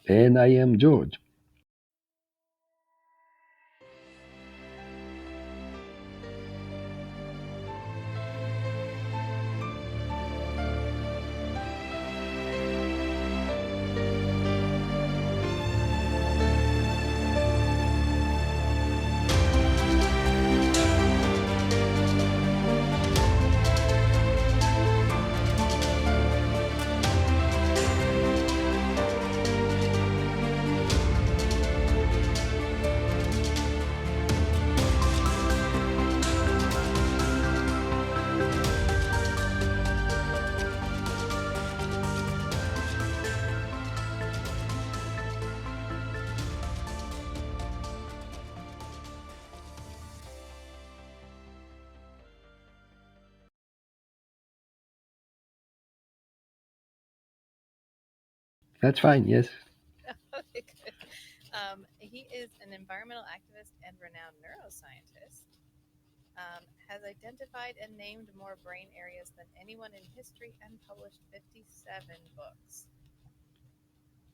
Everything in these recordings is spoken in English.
And I am George. That's fine, yes. Okay, good. He is an environmental activist and renowned neuroscientist. Has identified and named more brain areas than anyone in history and published 57 books.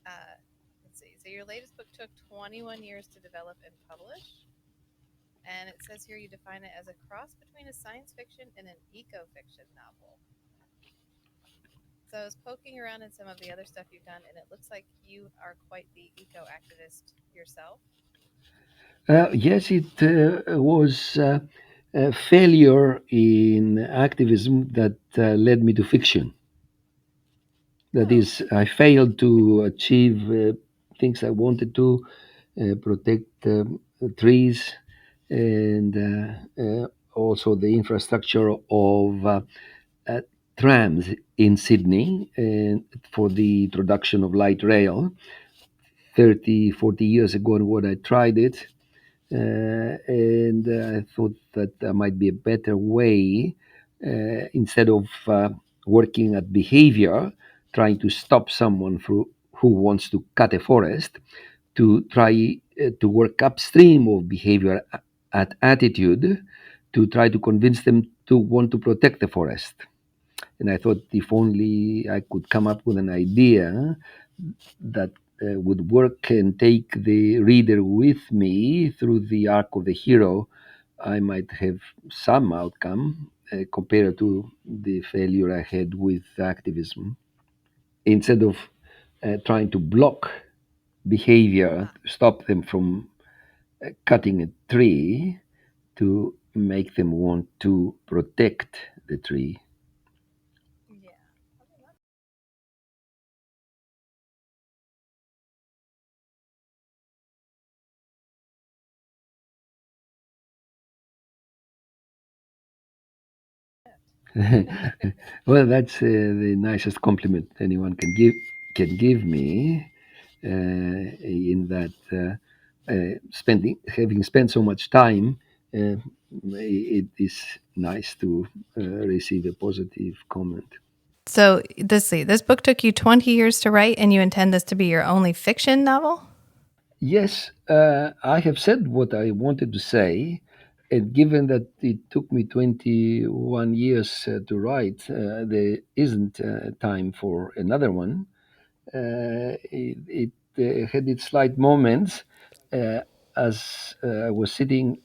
Uh, let's see. So, your latest book took 21 years to develop and publish. And it says here you define it as a cross between a science fiction and an eco fiction novel. So, I was poking around in some of the other stuff you've done, and it looks like you are quite the eco activist yourself. Yes, it was a failure in activism that led me to fiction. That Oh, is, I failed to achieve things I wanted to protect trees and also the infrastructure of uh, trams in Sydney and for the introduction of light rail 30, 40 years ago when I tried it. And I thought that there might be a better way instead of working at behavior, trying to stop someone who wants to cut a forest, to try to work upstream of behavior at attitude to try to convince them to want to protect the forest. And I thought if only I could come up with an idea that would work and take the reader with me through the arc of the hero, I might have some outcome compared to the failure I had with activism. Instead of trying to block behavior, ah, stop them from cutting a tree, to make them want to protect the tree. yeah. Well, that's the nicest compliment anyone can give me. In that spending having spent so much time, uh, it is nice to receive a positive comment. So this book took you 20 years to write, and you intend this to be your only fiction novel? Yes, I have said what I wanted to say, and given that it took me 21 years to write, there isn't time for another one. It had its slight moments as I was sitting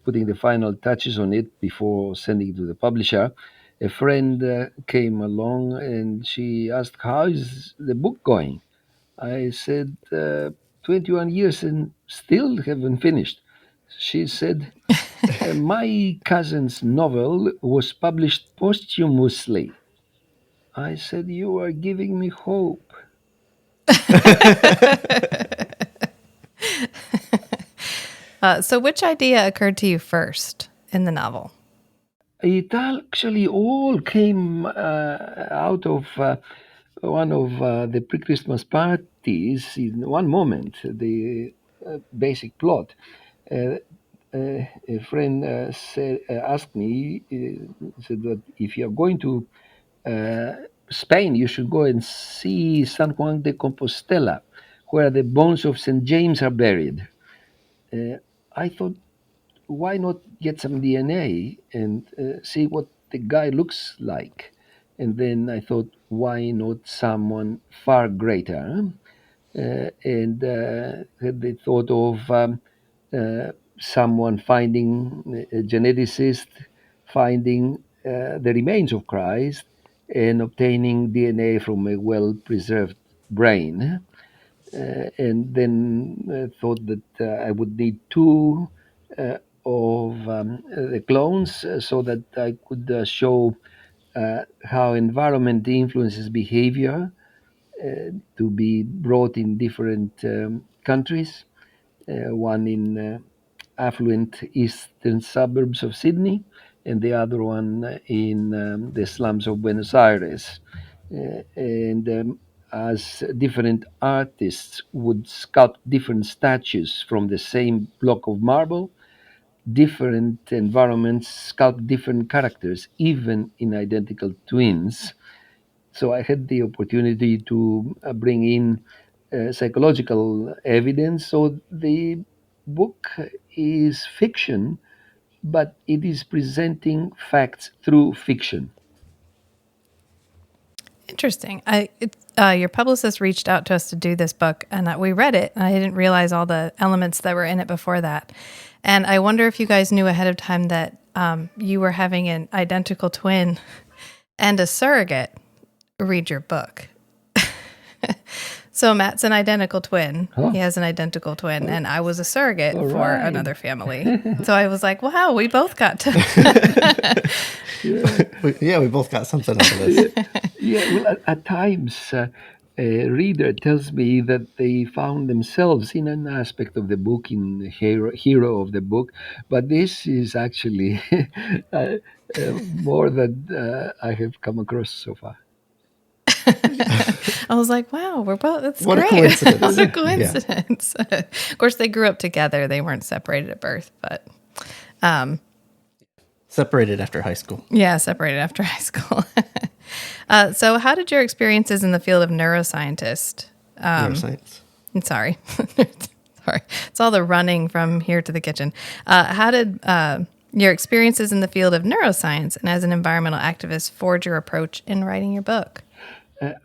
putting the final touches on it before sending it to the publisher. A friend came along and she asked, "How is the book going?" I said, 21 years and still haven't finished. She said, "My cousin's novel was published posthumously." I said, "You are giving me hope." So, which idea occurred to you first in the novel? It actually all came out of one of the pre Christmas parties in one moment, the basic plot. Uh, a friend asked me, said that if you're going to uh, Spain, you should go and see San Juan de Compostela, where the bones of St. James are buried. Uh, I thought, why not get some DNA and see what the guy looks like? And then I thought, why not someone far greater? and had the thought of someone finding a geneticist finding the remains of Christ and obtaining DNA from a well preserved brain. And then thought that I would need two of the clones so that I could show how environment influences behavior to be brought in different countries, one in affluent eastern suburbs of Sydney, and the other one in the slums of Buenos Aires. And as different artists would sculpt different statues from the same block of marble, different environments sculpt different characters, even in identical twins. So I had the opportunity to bring in psychological evidence. So the book is fiction, but it is presenting facts through fiction. Interesting. Your publicist reached out to us to do this book, and we read it. And I didn't realize all the elements that were in it before that. And I wonder if you guys knew ahead of time that you were having an identical twin and a surrogate read your book. So Matt's an identical twin. Huh? He has an identical twin, and I was a surrogate All for right. another family. So I was like, wow, we both got to. Yeah, we both got something out of this. Yeah, well, at times a reader tells me that they found themselves in an aspect of the book, in the hero of the book, but this is actually uh, more than I have come across so far. I was like, wow, we're both, that's What a great. coincidence. What a Yeah. coincidence. Of course, they grew up together. They weren't separated at birth, but Separated after high school. yeah, separated after high school. So how did your experiences in the field of neuroscientist? Neuroscience. Sorry. Sorry. It's all the running from here to the kitchen. How did your experiences in the field of neuroscience and as an environmental activist forge your approach in writing your book?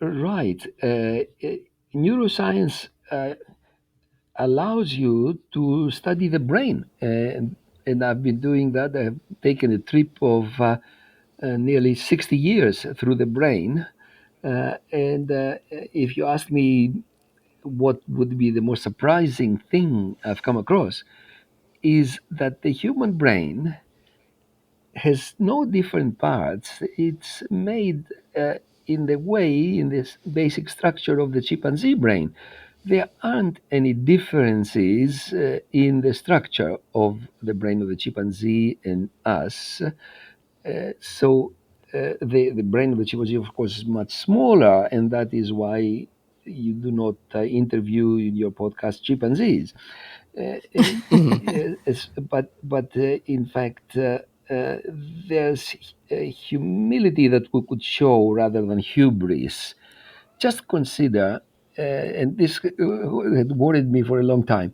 Right. Neuroscience allows you to study the brain. And I've been doing that. I've taken a trip of nearly 60 years through the brain. And if you ask me what would be the most surprising thing I've come across, is that the human brain has no different parts. It's made in the way, in this basic structure of the chimpanzee brain. There aren't any differences in the structure of the brain of the chimpanzee and us. So the brain of the chimpanzee, of course, is much smaller, and that is why you do not interview in your podcast chimpanzees. But in fact, uh, there's humility that we could show rather than hubris. Just consider, and this had worried me for a long time.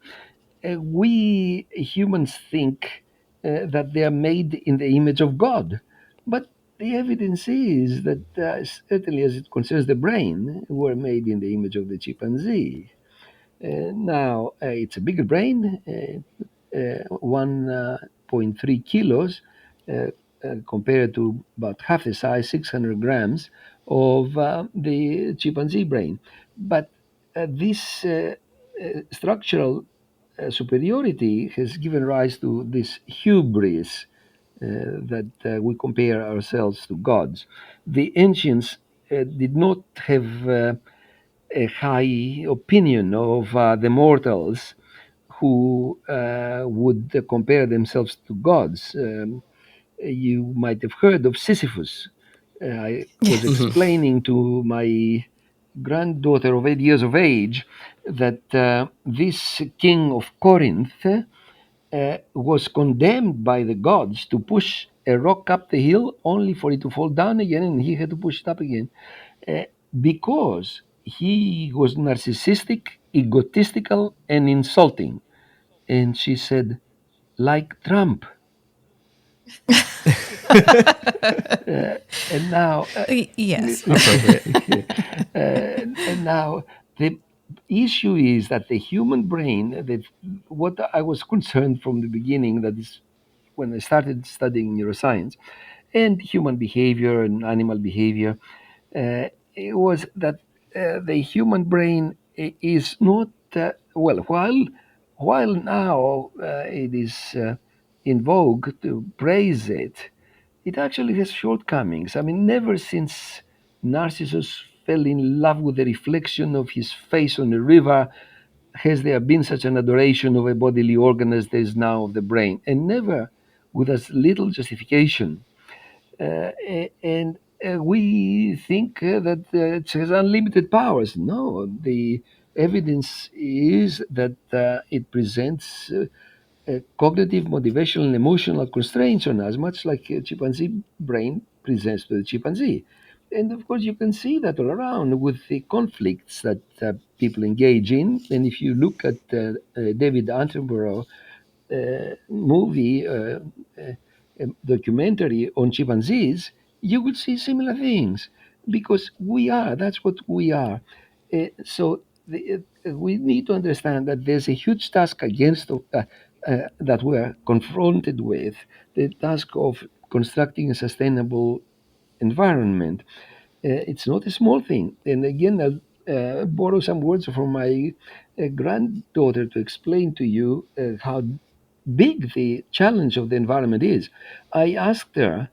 We humans think that they are made in the image of God, but the evidence is that, certainly as it concerns the brain, we're made in the image of the chimpanzee. Now, it's a bigger brain, 1.3 kilos, uh, compared to about half the size, 600 grams, of the chimpanzee brain. But this structural superiority has given rise to this hubris that we compare ourselves to gods. The ancients did not have a high opinion of the mortals who would compare themselves to gods. You might have heard of Sisyphus. I was Yes. explaining to my granddaughter of 8 years of age that this king of Corinth was condemned by the gods to push a rock up the hill only for it to fall down again, and he had to push it up again uh, because he was narcissistic, egotistical, and insulting. And she said, like Trump. And now, Yes. Appropriate. and now the issue is that the human brain, that what I was concerned from the beginning, that is when I started studying neuroscience and human behavior and animal behavior, it was that the human brain is not well. While now it is in vogue to praise it, it actually has shortcomings. I mean, never since Narcissus fell in love with the reflection of his face on a river has there been such an adoration of a bodily organ as there is now of the brain, and never with as little justification. And we think that it has unlimited powers. No, the evidence is that it presents cognitive, motivational, and emotional constraints on us, much like a chimpanzee brain presents to the chimpanzee. And of course, you can see that all around with the conflicts that people engage in. And if you look at David Attenborough movie, documentary on chimpanzees, you would see similar things because that's what we are. We need to understand that there's a huge task that we're confronted with, the task of constructing a sustainable environment. It's not a small thing. And again, I'll borrow some words from my granddaughter to explain to you how big the challenge of the environment is. I asked her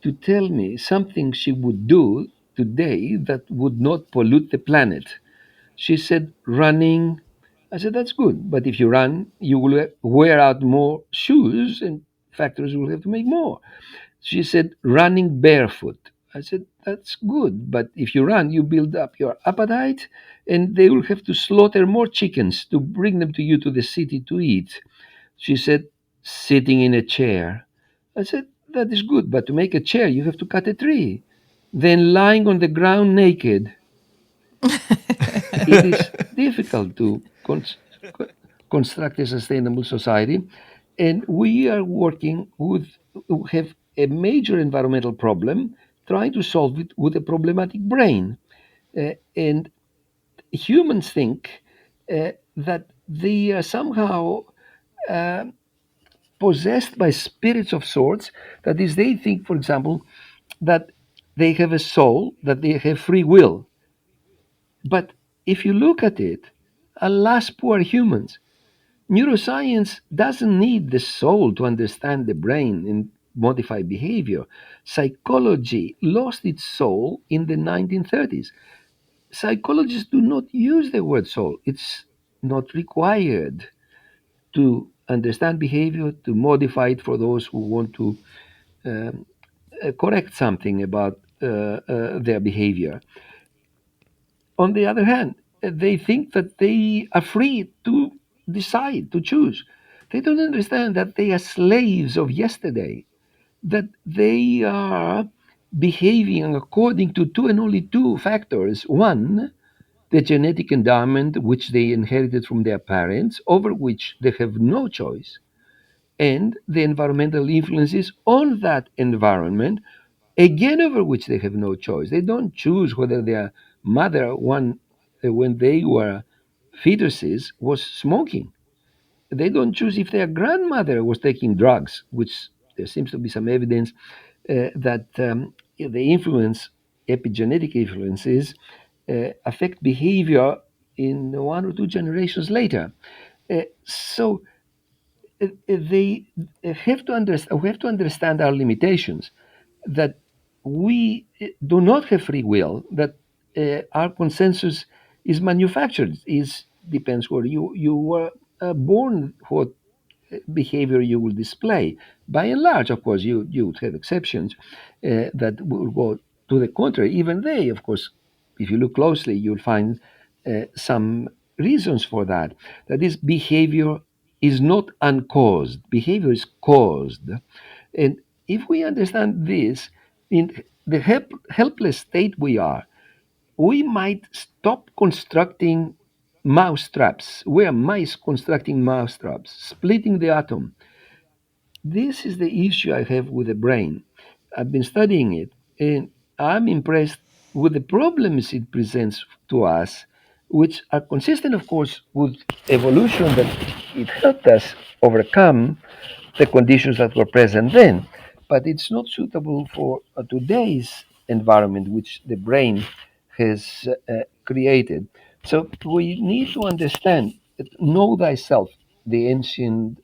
to tell me something she would do today that would not pollute the planet. She said, running. I said, that's good. But if you run, you will wear out more shoes and factories will have to make more. She said, running barefoot. I said, that's good. But if you run, you build up your appetite and they will have to slaughter more chickens to bring them to you to the city to eat. She said, sitting in a chair. I said, that is good, but to make a chair, you have to cut a tree. Then lying on the ground naked, it is difficult to construct a sustainable society. And we are working with, who have a major environmental problem, trying to solve it with a problematic brain. And humans think that they are somehow uh, possessed by spirits of sorts. That is, they think, for example, that they have a soul, that they have free will. But if you look at it, alas, poor humans, neuroscience doesn't need the soul to understand the brain and modify behavior. Psychology lost its soul in the 1930s. Psychologists do not use the word soul, it's not required to understand behavior, to modify it for those who want to um, correct something about their behavior. On the other hand, they think that they are free to decide, to choose. They don't understand that they are slaves of yesterday, that they are behaving according to two and only two factors. One, the genetic endowment which they inherited from their parents, over which they have no choice, and the environmental influences on that environment, again over which they have no choice. They don't choose whether their mother, when they were fetuses, was smoking. They don't choose if their grandmother was taking drugs, which there seems to be some evidence that the epigenetic influences, affect behavior in one or two generations later. So they have to understand. We have to understand our limitations. That we do not have free will. That our consensus is manufactured. Is depends where you were born, what behavior you will display. By and large, of course, you would have exceptions that will go to the contrary. Even they, of course, if you look closely, you'll find some reasons for that. That is, behavior is not uncaused. Behavior is caused, and if we understand this, in the helpless state we are, we might stop constructing mousetraps. We are mice constructing mousetraps, splitting the atom. This is the issue I have with the brain. I've been studying it, and I'm impressed with the problems it presents to us, which are consistent, of course, with evolution that it helped us overcome the conditions that were present then. But it's not suitable for today's environment, which the brain has created. So we need to understand, know thyself, the ancient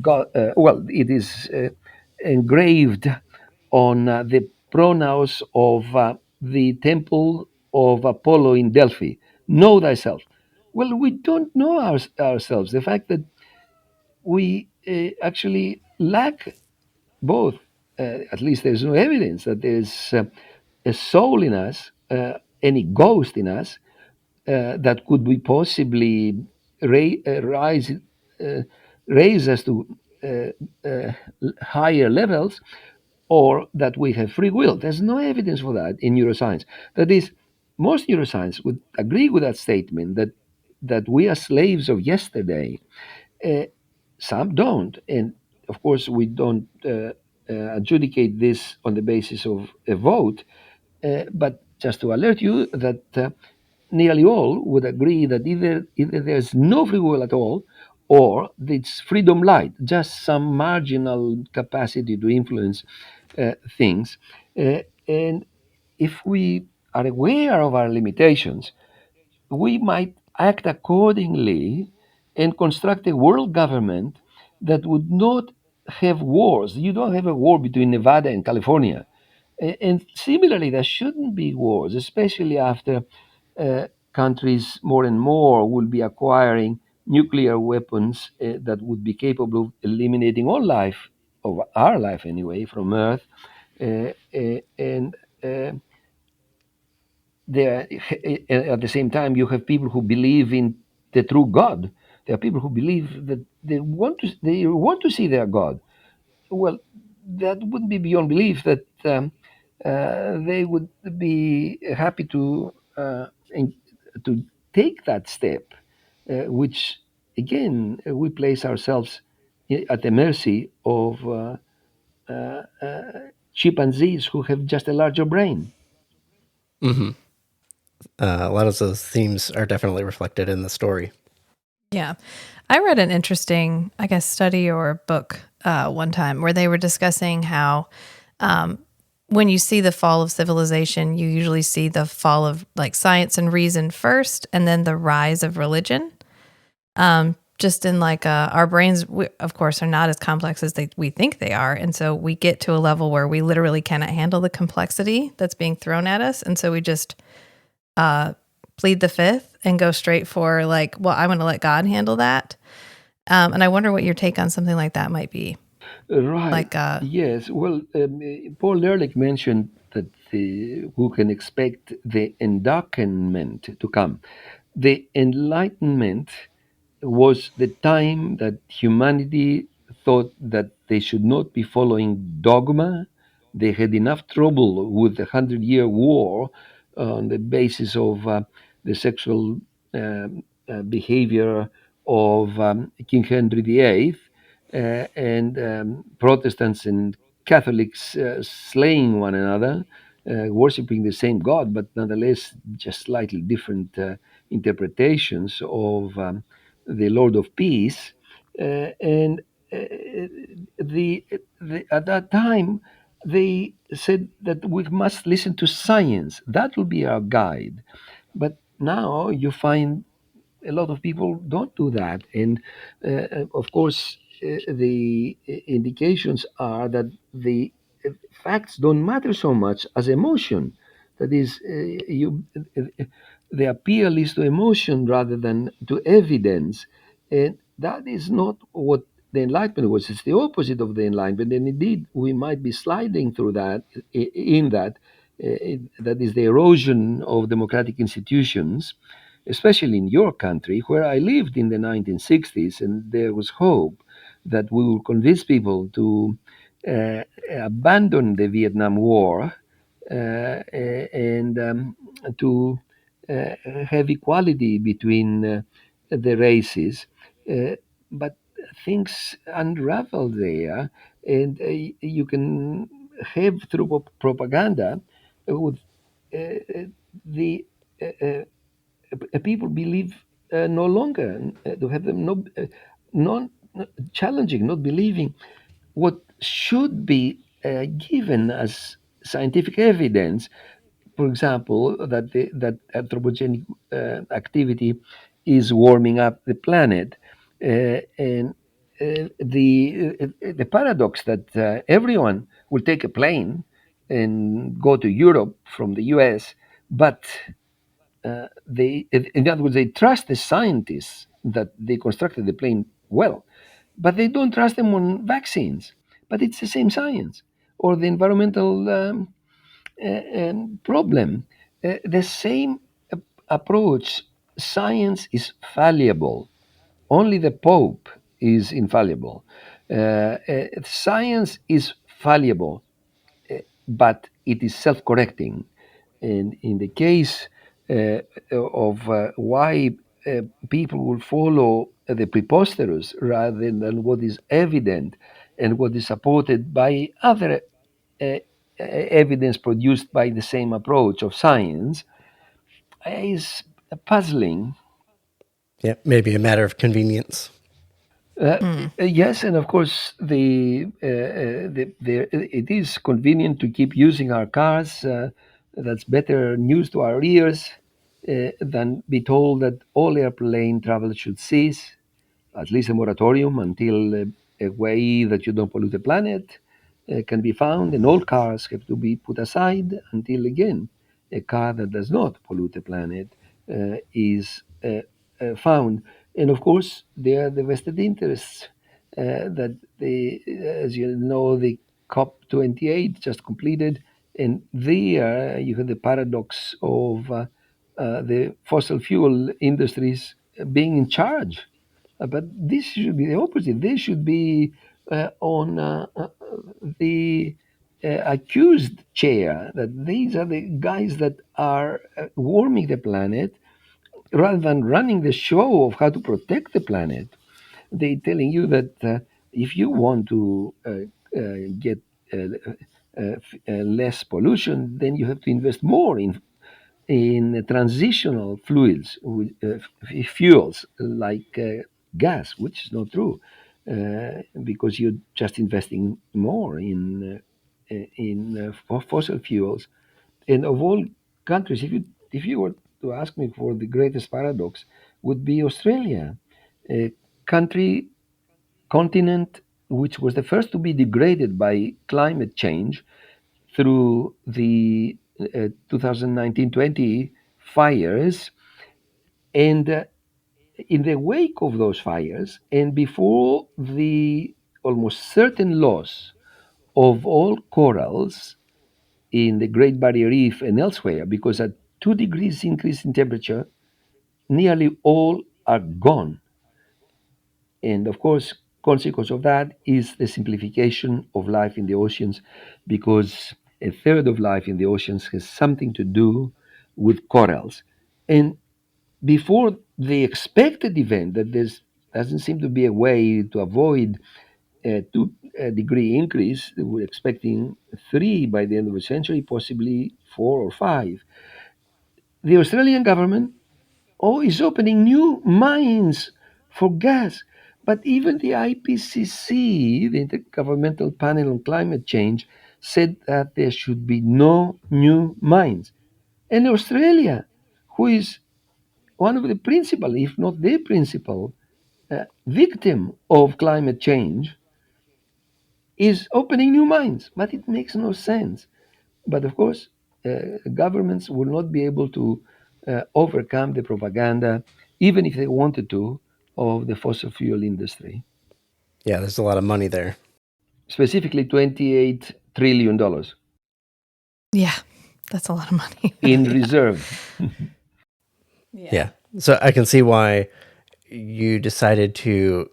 God. Well, it is engraved on the pronouns of the temple of Apollo in Delphi. Know thyself. Well, we don't know ourselves. The fact that we actually lack both, at least there's no evidence that there's a soul in us, any ghost in us, that could be possibly rise, uh, raise us to higher levels, or that we have free will. There's no evidence for that in neuroscience. That is, most neuroscience would agree with that statement that we are slaves of yesterday. Uh, some don't, and of course we don't adjudicate this on the basis of a vote. But just to alert you that nearly all would agree that either there's no free will at all, or it's freedom light, just some marginal capacity to influence things. And if we are aware of our limitations, we might act accordingly and construct a world government that would not have wars. You don't have a war between Nevada and California. And similarly, there shouldn't be wars, especially after countries more and more will be acquiring nuclear weapons that would be capable of eliminating all life, of our life anyway, from Earth. And there, at the same time, you have people who believe in the true God. There are people who believe that they want to see their God. Well, that would be beyond belief that they would be happy to take that step, which again we place ourselves at the mercy of chimpanzees who have just a larger brain. Hmm. A lot of those themes are definitely reflected in the story. Yeah. I read an interesting, I guess, study or book one time where they were discussing how um, when you see the fall of civilization, you usually see the fall of like science and reason first, and then the rise of religion. Just in like our brains, of course, are not as complex as we think they are. And so we get to a level where we literally cannot handle the complexity that's being thrown at us. And so we just uh, plead the fifth and go straight for like, well, I'm going to let God handle that. And I wonder what your take on something like that might be. Right. Like, Yes. Well, Paul Ehrlich mentioned that who can expect the Enlightenment to come. The Enlightenment was the time that humanity thought that they should not be following dogma. They had enough trouble with the Hundred-Year War on the basis of the sexual behavior of King Henry VIII, and Protestants and Catholics slaying one another, worshiping the same God, but nonetheless just slightly different interpretations of the Lord of Peace. And uh, at that time, they said that we must listen to science. That will be our guide. But now you find a lot of people don't do that. And of course, the indications are that the facts don't matter so much as emotion. That is, the appeal is to emotion rather than to evidence. And that is not what the Enlightenment was. It's the opposite of the Enlightenment. And indeed, we might be sliding through that, in that. That is the erosion of democratic institutions, especially in your country, where I lived in the 1960s, and there was hope that we will convince people to abandon the Vietnam War and to have equality between the races. Uh, but things unravel there, and you can have through propaganda with the people believe no longer, to have them no, non challenging, not believing what should be given as scientific evidence. For example, that anthropogenic activity is warming up the planet, and the paradox that everyone will take a plane and go to Europe from the U.S., but in other words, they trust the scientists that they constructed the plane well, but they don't trust them on vaccines. But it's the same science, or the environmental problem. The same approach. Science is fallible. Only the Pope is infallible. Science is fallible, but it is self-correcting. And in the case of why people will follow the preposterous rather than what is evident and what is supported by other evidence produced by the same approach of science, is puzzling. Yeah, maybe a matter of convenience. Uh, yes, and of course, it is convenient to keep using our cars. That's better news to our ears than be told that all airplane travel should cease, at least a moratorium until a way that you don't pollute the planet can be found, and all cars have to be put aside until again a car that does not pollute the planet is found. And of course, there are the vested interests that as you know, the COP28 just completed, and there you have the paradox of the fossil fuel industries being in charge. But this should be the opposite. They should be on the accused chair, that these are the guys that are warming the planet rather than running the show of how to protect the planet. They telling you that if you want to get less pollution, then you have to invest more in transitional fluids, fuels like gas, which is not true, because you're just investing more in fossil fuels. And of all countries, if you were to ask me for the greatest paradox, would be Australia, a country continent which was the first to be degraded by climate change through the 2019-20 fires, and in the wake of those fires and before the almost certain loss of all corals in the Great Barrier Reef and elsewhere, because at 2 degrees increase in temperature, nearly all are gone. And of course, consequence of that is the simplification of life in the oceans, because a third of life in the oceans has something to do with corals. And before the expected event, that there doesn't seem to be a way to avoid a 2 degree increase, we're expecting three by the end of the century, possibly four or five. The Australian government is opening new mines for gas. But even the IPCC, the Intergovernmental Panel on Climate Change, said that there should be no new mines. And Australia, who is one of the principal, if not the principal, victim of climate change, is opening new mines. But it makes no sense. But of course, governments will not be able to overcome the propaganda, even if they wanted to, of the fossil fuel industry. Yeah, there's a lot of money there. Specifically, $28 trillion Yeah, that's a lot of money. in reserve. Yeah. So I can see why you decided to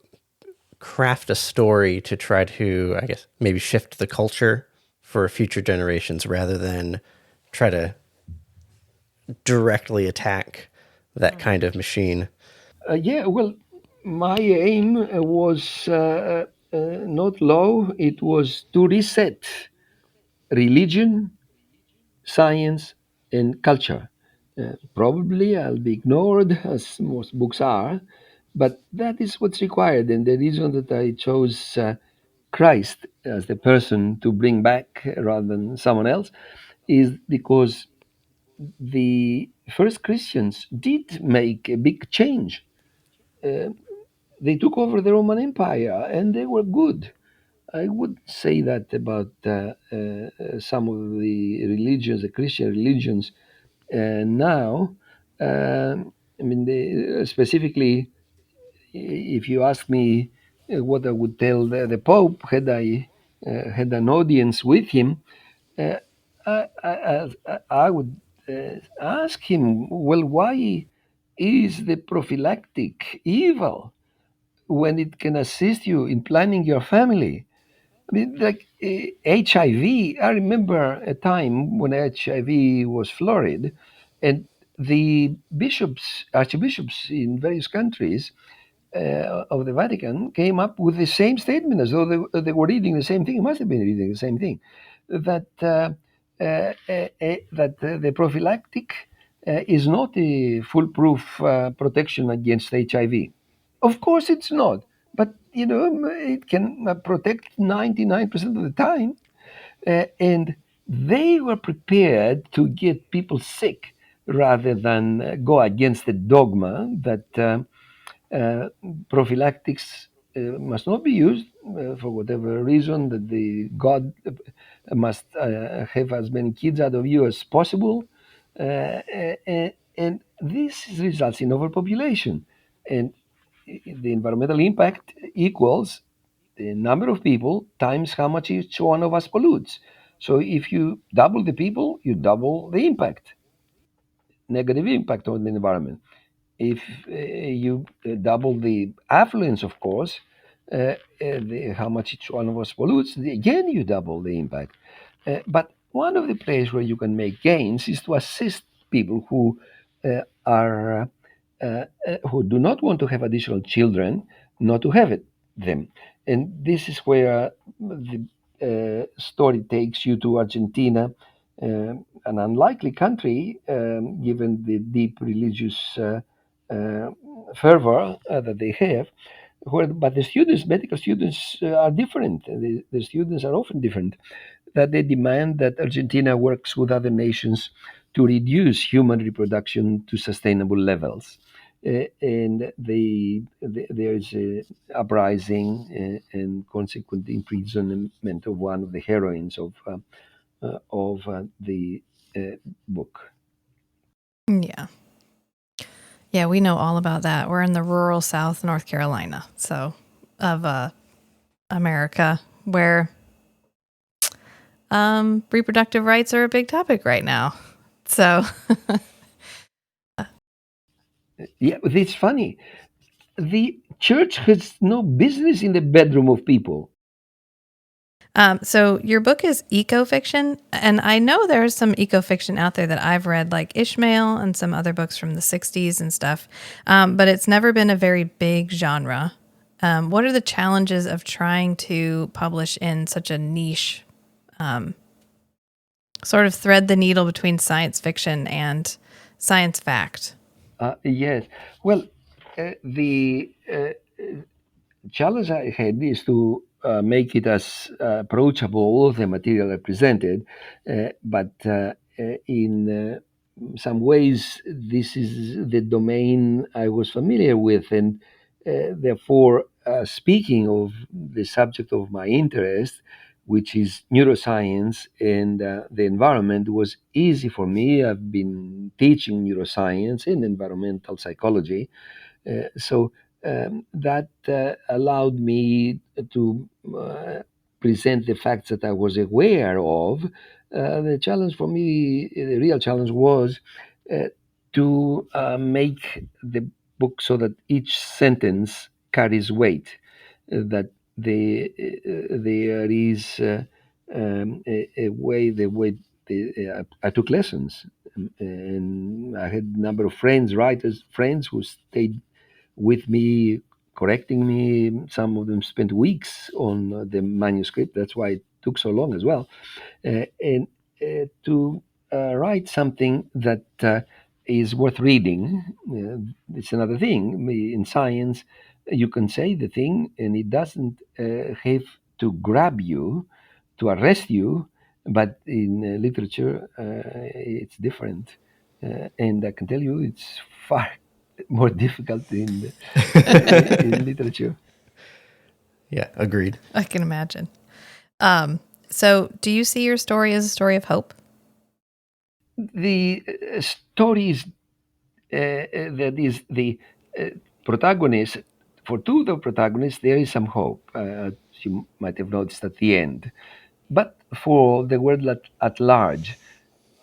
craft a story to try to, I guess, maybe shift the culture for future generations rather than try to directly attack that kind of machine. Yeah, well, my aim was not low, it was to reset religion, science, and culture. Probably I'll be ignored, as most books are, but that is what's required. And the reason that I chose Christ as the person to bring back rather than someone else is because the first Christians did make a big change. Uh, they took over the Roman Empire and they were good. I would say that about some of the religions, the Christian religions now. I mean, specifically, if you ask me what I would tell the Pope had I had an audience with him, uh, I would ask him, well, why is the prophylactic evil when it can assist you in planning your family? I mean, like HIV. I remember a time when HIV was florid, and the bishops, archbishops in various countries of the Vatican came up with the same statement as though they were reading the same thing. It must have been reading the same thing. That the prophylactic is not a foolproof protection against HIV. Of course, it's not. But it can protect 99% of the time, and they were prepared to get people sick rather than go against the dogma that prophylactics must not be used for whatever reason, that the God must have as many kids out of you as possible. And this results in overpopulation. And the environmental impact equals the number of people times how much each one of us pollutes. So if you double the people, you double the impact, negative impact on the environment. If you double the affluence, of course, how much each one of us pollutes, again you double the impact. But one of the places where you can make gains is to assist people are who do not want to have additional children, not to have them. And this is where the story takes you to Argentina, an unlikely country given the deep religious uh, fervor that they have. But the students, medical students, are different. The students are often different. That they demand that Argentina works with other nations to reduce human reproduction to sustainable levels. And there is a uprising and consequent imprisonment of one of the heroines of the book. Yeah. Yeah, we know all about that. We're in the rural South North Carolina, so of America, where reproductive rights are a big topic right now. So Yeah, but it's funny. The church has no business in the bedroom of people. so your book is eco-fiction, and I know there's some eco-fiction out there that I've read, like Ishmael and some other books from the 60s and stuff, but it's never been a very big genre. What are the challenges of trying to publish in such a niche, sort of thread the needle between science fiction and science fact? Yes. Well, the challenge I had is to make it as approachable, the material I presented, but in some ways, this is the domain I was familiar with, and therefore, speaking of the subject of my interest, which is neuroscience and the environment, was easy for me. I've been teaching neuroscience and environmental psychology, so that allowed me to present the facts that I was aware of. The challenge for me, the real challenge was uh, to make the book so that each sentence carries weight, that there is a way, the way I took lessons. And I had a number of friends, writers, friends who stayed with me, correcting me. Some of them spent weeks on the manuscript. That's why it took so long as well. And to write something that is worth reading. It's another thing. In science, you can say the thing and it doesn't have to grab you, to arrest you, but in literature, it's different. And I can tell you it's far more difficult in literature. Yeah, agreed. I can imagine. So, do you see your story as a story of hope? The stories that is the uh, protagonist, for two of the protagonists, there is some hope, as you might have noticed at the end. But for the world at large,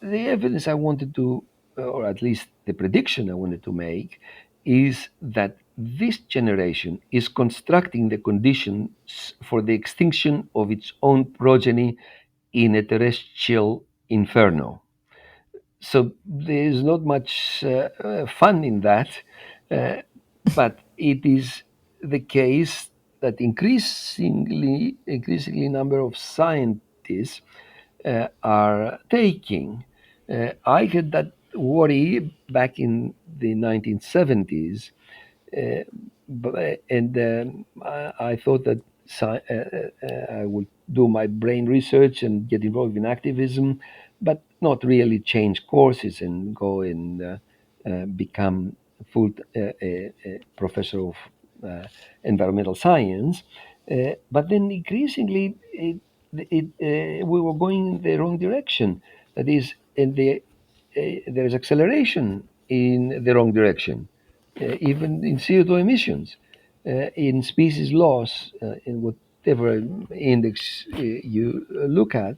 the evidence I wanted to, or at least the prediction I wanted to make, is that this generation is constructing the conditions for the extinction of its own progeny in a terrestrial inferno. So there's not much fun in that, uh, but it is the case that increasingly number of scientists are taking. I had that worry back in the 1970s, uh, and I thought that I would do my brain research and get involved in activism, but not really change courses and go and become full professor of environmental science. But then increasingly, we were going in the wrong direction. That is, there is acceleration in the wrong direction, even in CO2 emissions, in species loss, in whatever index you look at.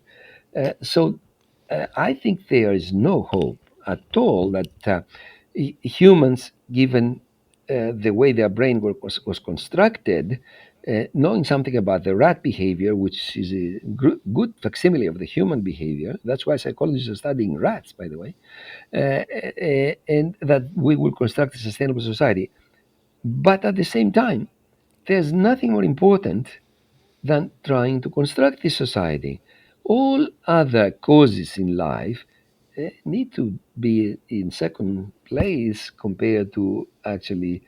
So I think there is no hope at all that humans, given the way their brain was constructed, knowing something about the rat behavior, which is a good facsimile of the human behavior. That's why psychologists are studying rats, by the way, and that we will construct a sustainable society. But at the same time, there's nothing more important than trying to construct this society. All other causes in life need to be in second place compared to actually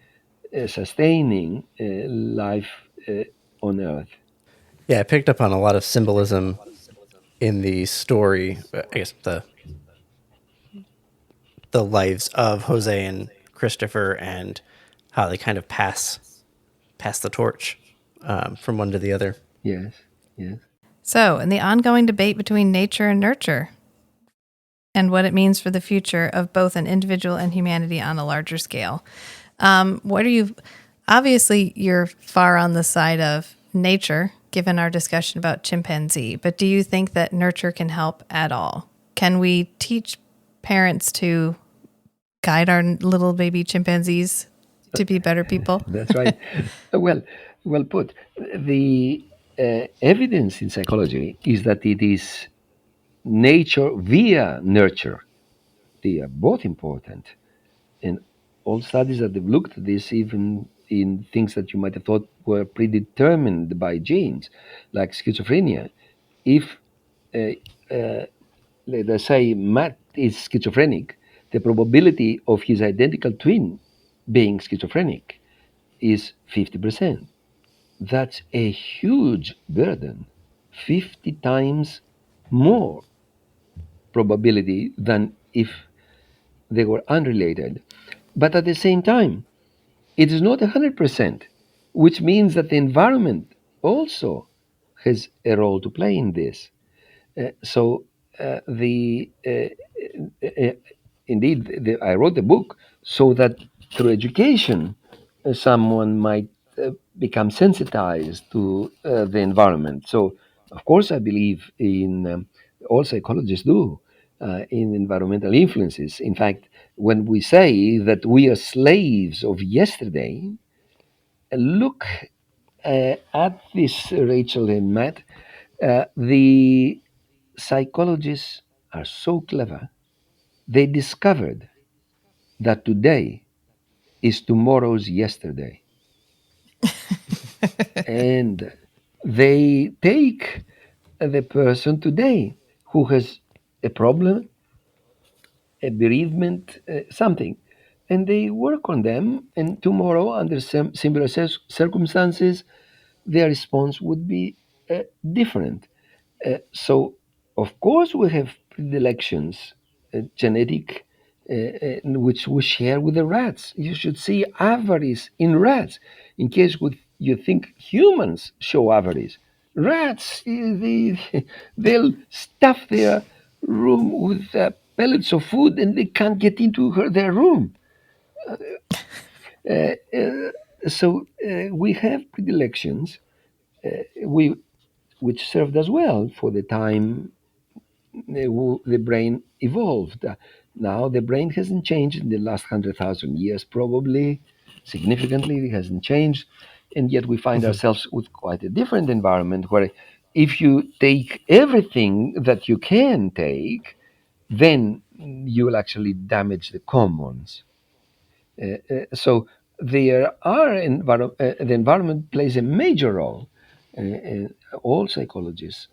sustaining life on Earth. Yeah, I picked up on a lot of symbolism in the story. I guess the lives of Jose and Christopher and how they kind of pass the torch from one to the other. Yes, yes. So, in the ongoing debate between nature and nurture, and what it means for the future of both an individual and humanity on a larger scale, what are you? Obviously, you're far on the side of nature, given our discussion about chimpanzee. But do you think that nurture can help at all? Can we teach parents to guide our little baby chimpanzees to be better people? That's right. well, well put. The evidence in psychology is that it is nature via nurture. They are both important. And all studies that have looked at this, even in things that you might have thought were predetermined by genes, like schizophrenia, if, let us say, Matt is schizophrenic, the probability of his identical twin being schizophrenic is 50%. That's a huge burden, 50 times more probability than if they were unrelated. But at the same time, it is not 100%, which means that the environment also has a role to play in this. So the uh, indeed, I wrote the book so that through education, someone might become sensitized to the environment. So, of course, I believe in all psychologists do in environmental influences. In fact, when we say that we are slaves of yesterday, look at this, Rachel and Matt. The psychologists are so clever. They discovered that today is tomorrow's yesterday. And they take the person today who has a problem a bereavement, something, and they work on them. And tomorrow, under similar circumstances, their response would be different. So, of course, we have predilections, genetic, which we share with the rats. You should see avarice in rats. In case you think humans show avarice, rats, they'll stuff their room with pellets of food and they can't get into their room. Uh, uh, so we have predilections, we which served us well for the time the brain evolved. Now the brain hasn't changed in the last 100,000 years, probably significantly. It hasn't changed, and yet we find Mhm. ourselves with quite a different environment where, if you take everything that you can take, then you will actually damage the commons. So there are the environment plays a major role. All psychologists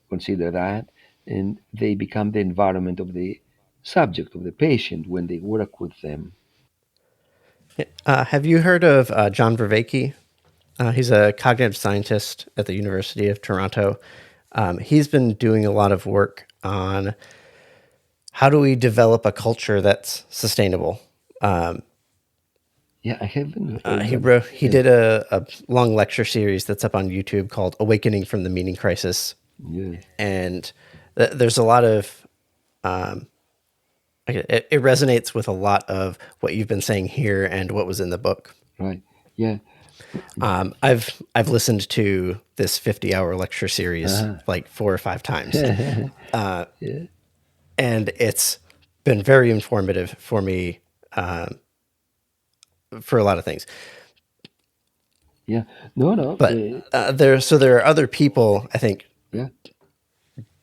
consider that, and they become the environment of the subject, of the patient, when they work with them. Have you heard of John Vervaeke? He's a cognitive scientist at the University of Toronto. He's been doing a lot of work on how do we develop a culture that's sustainable. Yeah, I haven't heard that. He did a long lecture series that's up on YouTube called "Awakening from the Meaning Crisis," Yes, and there's a lot of it resonates with a lot of what you've been saying here and what was in the book. right. Yeah. I've listened to this 50-hour lecture series Uh-huh. like 4 or 5 times, Yeah. and it's been very informative for me for a lot of things. Yeah. No, no. But there are other people, I think, Yeah.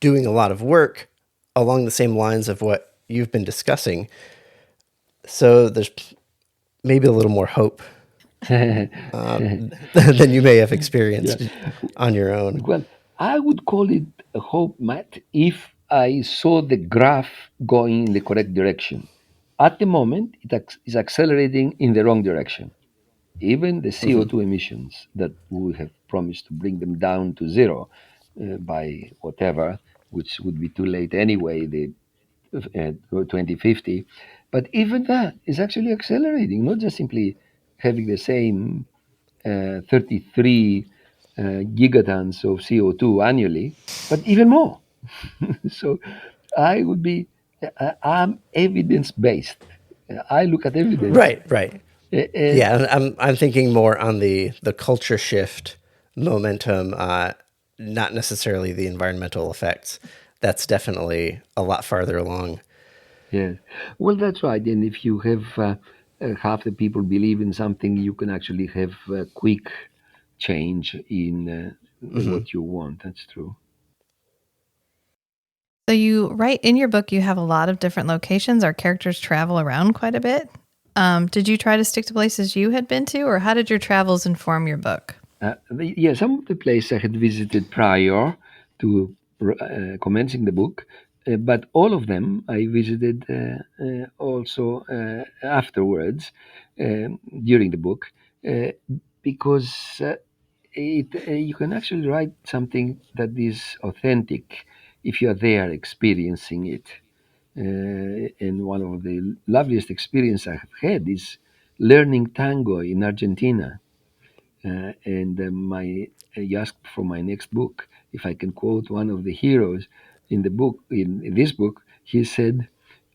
doing a lot of work along the same lines of what you've been discussing. So there's maybe a little more hope than you may have Yeah. experienced on your own. Well, I would call it a hope, Matt, if I saw the graph going in the correct direction. At the moment, is accelerating in the wrong direction. Even the Hmm. CO2 emissions that we have promised to bring them down to zero by whatever, which would be too late anyway, the 2050. But even that is actually accelerating, not just simply having the same 33 gigatons of CO2 annually, but even more. So I would be, I'm evidence based. I look at evidence. Right, right. And Yeah, I'm thinking more on the culture shift momentum, not necessarily the environmental effects. That's definitely a lot farther along. yes, well, that's right. And if you have half the people believe in something, you can actually have quick change in Hmm. what you want. That's true. So you write in your book, you have a lot of different locations. Our characters travel around quite a bit. Did you try to stick to places you had been to, or how did your travels inform your book? Yeah, some of the places I had visited prior to commencing the book, but all of them I visited also afterwards during the book, uh, because you can actually write something that is authentic if you are there experiencing it. And one of the loveliest experience I have had is learning tango in Argentina. And my you asked for my next book if I can quote one of the heroes in the book. In this book, he said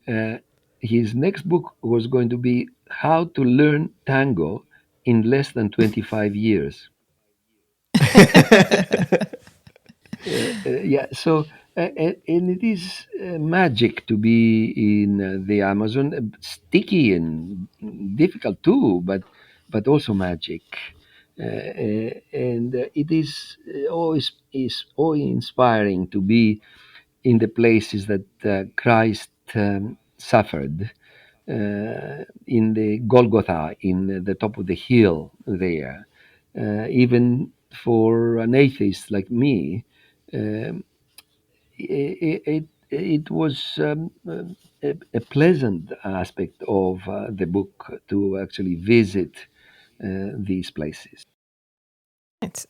uh, his next book was going to be how to learn tango in less than 25 years. Yeah, so and it is magic to be in the Amazon, sticky and difficult too, but also magic. And it is always is awe inspiring to be in the places that Christ suffered, in the Golgotha, in the top of the hill there. Even for an atheist like me, um, it was a pleasant aspect of the book to actually visit these places.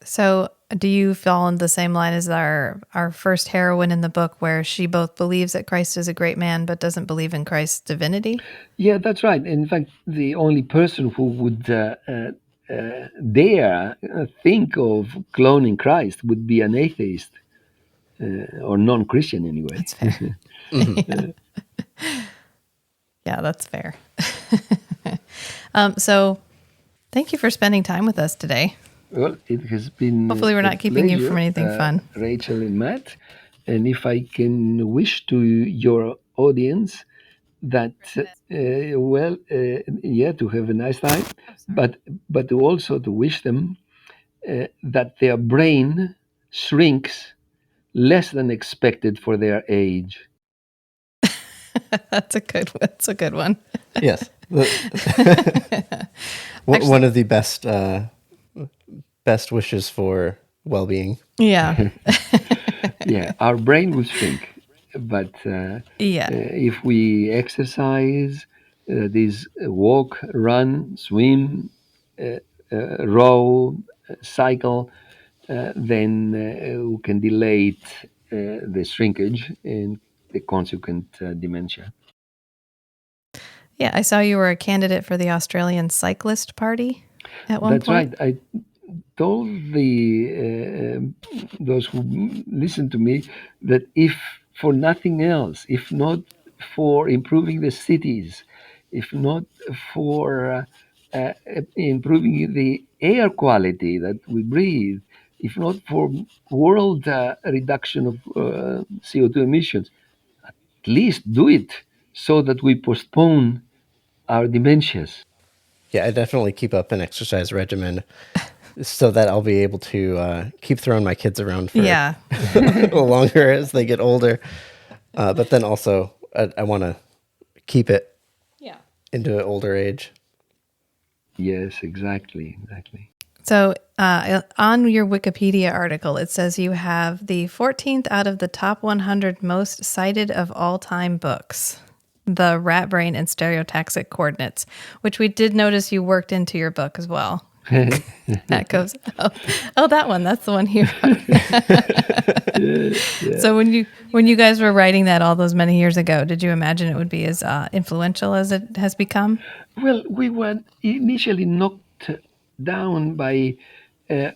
So, do you fall in the same line as our first heroine in the book, where she both believes that Christ is a great man but doesn't believe in Christ's divinity? Yeah, that's right. In fact, the only person who would dare think of cloning Christ would be an atheist or non-Christian anyway. That's fair. Mhm. Yeah, that's fair. So, thank you for spending time with us today. Well, it has been Hopefully, we're a not keeping you from pleasure, anything fun. Rachel and Matt. And if I can wish to your audience that, yeah, to have a nice time, but to also to wish them that their brain shrinks less than expected for their age. That's a good. That's a good one. Yes. One of the best wishes for well-being. Yeah. Yeah, our brain will shrink, but Yeah. if we exercise, this walk, run, swim, row, cycle, then we can delay the shrinkage and the consequent dementia. Yeah. I saw you were a candidate for the Australian Cyclist Party at one That's point. right. I told those who listen to me that if for nothing else, if not for improving the cities, if not for improving the air quality that we breathe, if not for world reduction of CO2 emissions, at least do it so that we postpone our dementias. Yeah, I definitely keep up an exercise regimen so that I'll be able to keep throwing my kids around for Yeah. longer as they get older. But then also, I want to keep it Yeah. into an older age. Yes, exactly, exactly. So, on your Wikipedia article, it says you have the 14th out of the top 100 most cited of all time books, The Rat Brain and Stereotaxic Coordinates, which we did notice you worked into your book as well. That goes, oh, that one. That's the one you wrote. So when you guys were writing that all those many years ago, did you imagine it would be as influential as it has become? Well, we were initially knocked down by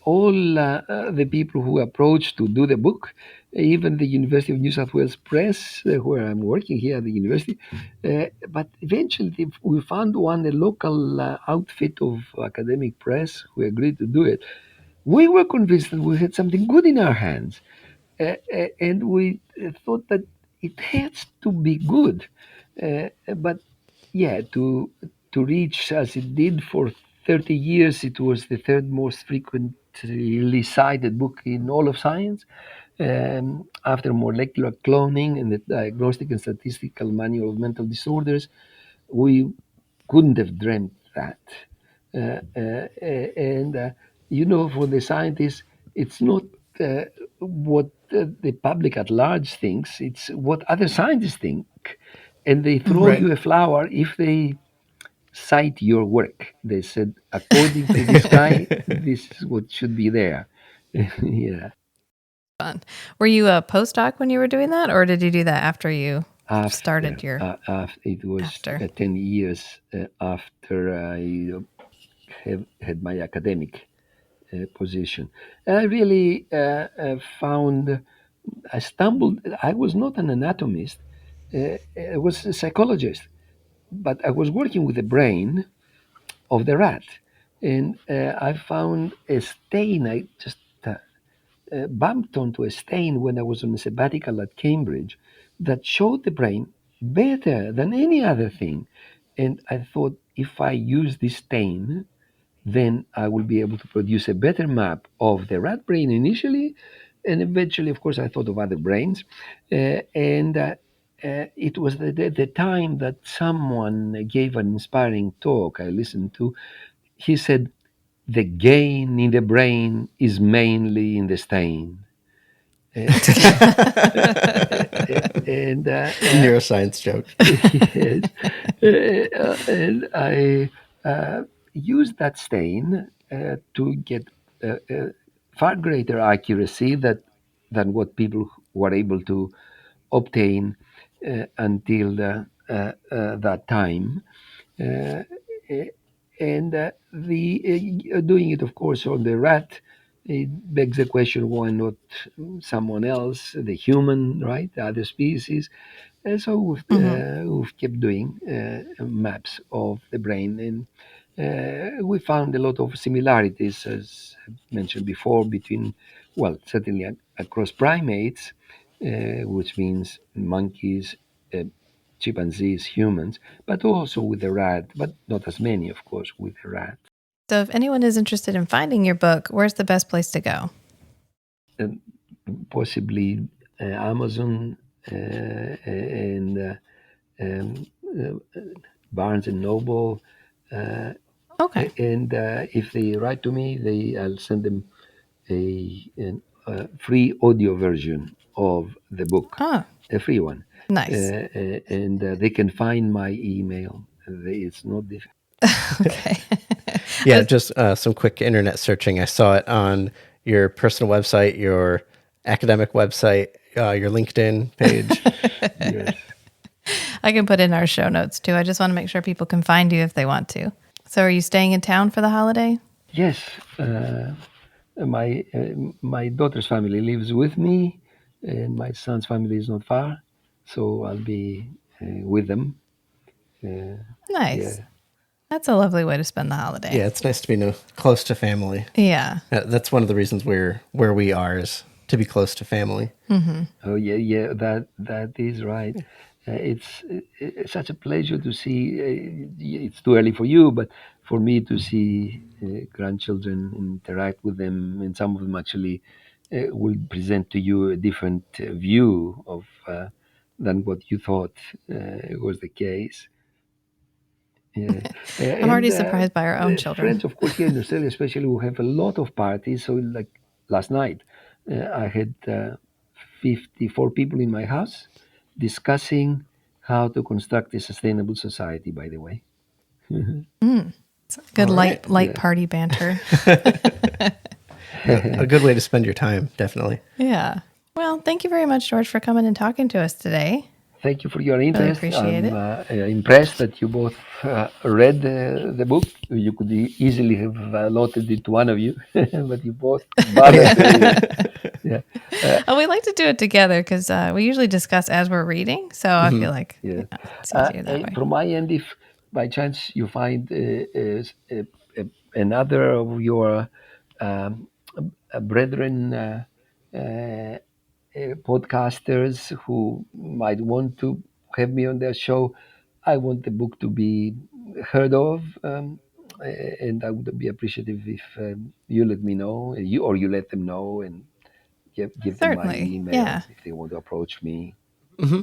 all the people who approached to do the book, even the University of New South Wales Press, where I'm working here at the university. But eventually, we found a local outfit of academic press who agreed to do it. We were convinced that we had something good in our hands, and we thought that it has to be good. But yeah, to reach as it did for 30 years, it was the third most frequently cited book in all of science, after molecular cloning and the Diagnostic and Statistical Manual of Mental Disorders. We couldn't have dreamt that. And for the scientists, it's not what the public at large thinks, it's what other scientists think. And they throw Right. you a flower if they cite your work. They said, according to this guy, this is what should be there. Yeah. Fun. Were you a postdoc when you were doing that, or did you do that after you started your It was after? 10 years after I had my academic position. And I really I was not an anatomist, I was a psychologist, but I was working with the brain of the rat. And I found a stain. I just bumped onto a stain when I was on a sabbatical at Cambridge that showed the brain better than any other thing. And I thought, if I use this stain, then I will be able to produce a better map of the rat brain initially. And eventually, of course, I thought of other brains. And it was the time that someone gave an inspiring talk I listened to. He said, the gain in the brain is mainly in the stain. And Neuroscience joke. yes, and I used that stain to get far greater accuracy than what people were able to obtain until that time. Uh, and the doing it, of course, on the rat, it begs the question: why not someone else, the human, right, the other species? And so we've kept doing maps of the brain, and we found a lot of similarities, as I mentioned before, between, well, certainly across primates, which means monkeys, uh, chimpanzees, humans, but also with the rat, but not as many, of course, with the rat. So if anyone is interested in finding your book, where's the best place to go? And possibly Amazon and um, Barnes and Noble. Okay. And if they write to me, I'll send them a free audio version of the book, Oh, a free one. nice. And they can find my email. It's not difficult. Okay. Yeah, just some quick internet searching. I saw it on your personal website, your academic website, your LinkedIn page. Yes. I can put in our show notes too. I just want to make sure people can find you if they want to. So are you staying in town for the holiday? Yes. My daughter's family lives with me, and my son's family is not far, so I'll be with them. Nice. Yeah. That's a lovely way to spend the holiday. Yeah, it's nice to be close to family. Yeah. That's one of the reasons we're where we are, is to be close to family. Oh yeah. That is right. It's such a pleasure to see. It's too early for you, but for me to see grandchildren, interact with them, and some of them actually will present to you a different view of than what you thought was the case. Yeah. I'm already And surprised by our own children. friends, of course, here in Australia, especially, we have a lot of parties. So, like last night, I had 54 people in my house discussing how to construct a sustainable society, by the way. Good All right. light Yeah. party banter. A good way to spend your time, definitely. Yeah. Well, thank you very much, George, for coming and talking to us today. Thank you for your Really interest. appreciate I'm it. impressed that you both read the book. You could easily have allotted it to one of you, but you both bothered to read it. Yeah. Oh, we like to do it together because we usually discuss as we're reading. So I feel like Yeah. it's easier that way. From my end, if by chance you find another of your um, brethren podcasters who might want to have me on their show, I want the book to be heard of. And I would be appreciative if you let me know, you let them know, and give them my Certainly. email Yeah. if they want to approach me. Hmm.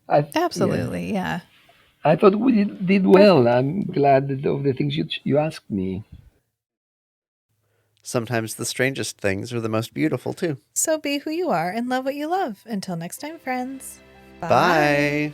Yeah. Absolutely. Yeah. I thought we did well. Perfect. I'm glad of the things you asked me. Sometimes the strangest things are the most beautiful, too. So be who you are and love what you love. Until next time, friends. Bye.